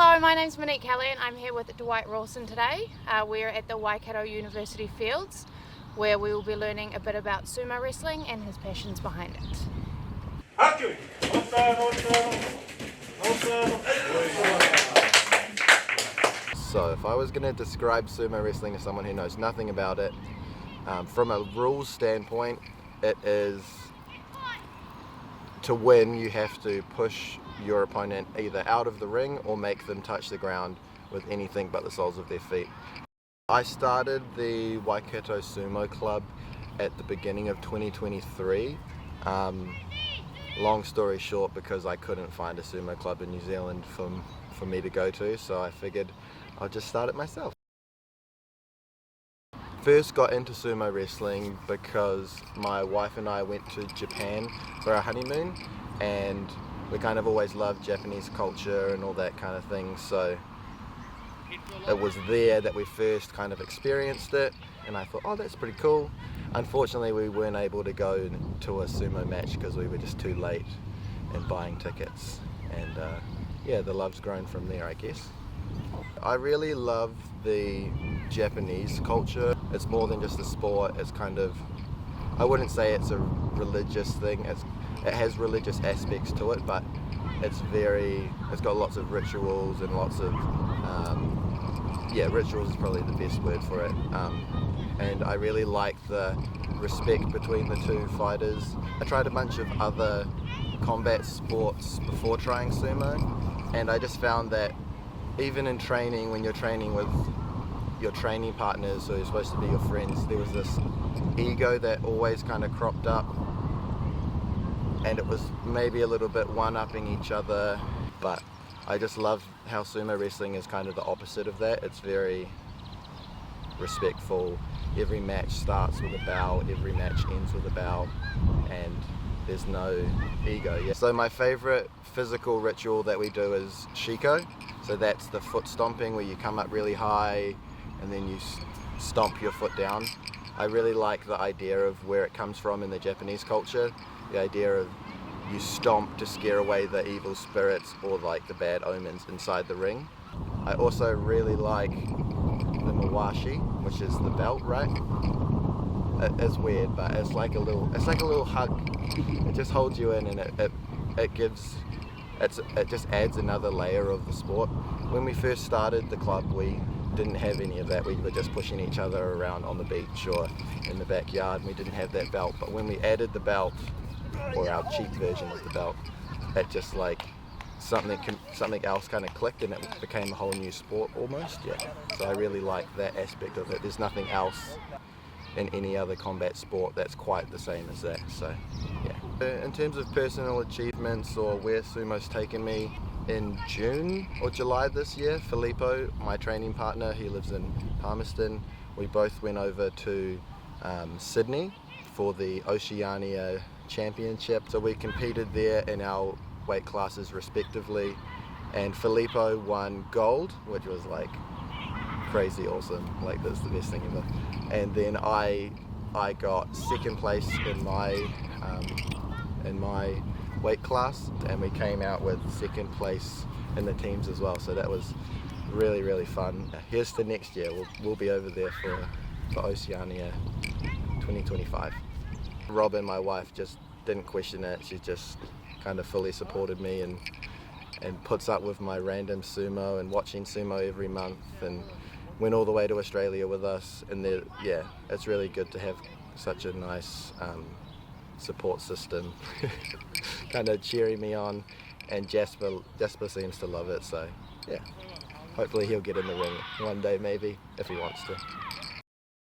Hello, my name's Monique Kelly and I'm here with Dwight Rawson today. We're at the Waikato University Fields where we will be learning a bit about sumo wrestling and his passions behind it. So if I was going to describe sumo wrestling to someone who knows nothing about it, from a rules standpoint, it is to win you have to push your opponent either out of the ring or make them touch the ground with anything but the soles of their feet. I started the Waikato Sumo Club at the beginning of 2023. Long story short, because I couldn't find a sumo club in New Zealand for me to go to, so I figured I'll just start it myself. First got into sumo wrestling because my wife and I went to Japan for our honeymoon, and we kind of always loved Japanese culture and all that kind of thing, so it was there that we first kind of experienced it, and I thought, oh, that's pretty cool. Unfortunately, we weren't able to go to a sumo match because we were just too late in buying tickets, and yeah, the love's grown from there, I guess. I really love the Japanese culture. It's more than just a sport. It's kind of, I wouldn't say it's a religious thing. It has religious aspects to it, but it's got lots of rituals and lots of, yeah, rituals is probably the best word for it. And I really like the respect between the two fighters. I tried a bunch of other combat sports before trying sumo, and I just found that even in training, when you're training with your training partners who are supposed to be your friends, there was this ego that always kind of cropped up, and it was maybe a little bit one-upping each other. But I just love how sumo wrestling is kind of the opposite of that. It's very respectful. Every match starts with a bow, every match ends with a bow, and there's no ego. Yeah. So my favorite physical ritual that we do is shiko. So that's the foot stomping, where you come up really high and then you stomp your foot down. I really like the idea of where it comes from in the Japanese culture. The idea of you stomp to scare away the evil spirits or like the bad omens inside the ring. I also really like the mawashi, which is the belt, right? It's weird, but it's like a little hug. It just holds you in, and it just adds another layer of the sport. When we first started the club, we didn't have any of that. We were just pushing each other around on the beach or in the backyard, and we didn't have that belt. But when we added the belt, or our cheap version of the belt, it just like something else kind of clicked, and it became a whole new sport almost. Yeah. So I really like that aspect of it. There's nothing else in any other combat sport that's quite the same as that. So yeah. In terms of personal achievements or where sumo's taken me, in June or July this year, Filippo, my training partner, he lives in Palmerston, we both went over to Sydney for the Oceania Championship. So we competed there in our weight classes respectively, and Filippo won gold, which was like crazy awesome. Like, that's the best thing ever. And then I got second place in my weight class, and we came out with second place in the teams as well. So that was really, really fun. Here's to next year. We'll be over there for Oceania 2025. Robin, my wife, just didn't question it. She just kind of fully supported me and puts up with my random sumo and watching sumo every month, and went all the way to Australia with us. And yeah, it's really good to have such a nice support system kind of cheering me on, and Jasper seems to love it, so yeah, hopefully he'll get in the ring one day, maybe, if he wants to.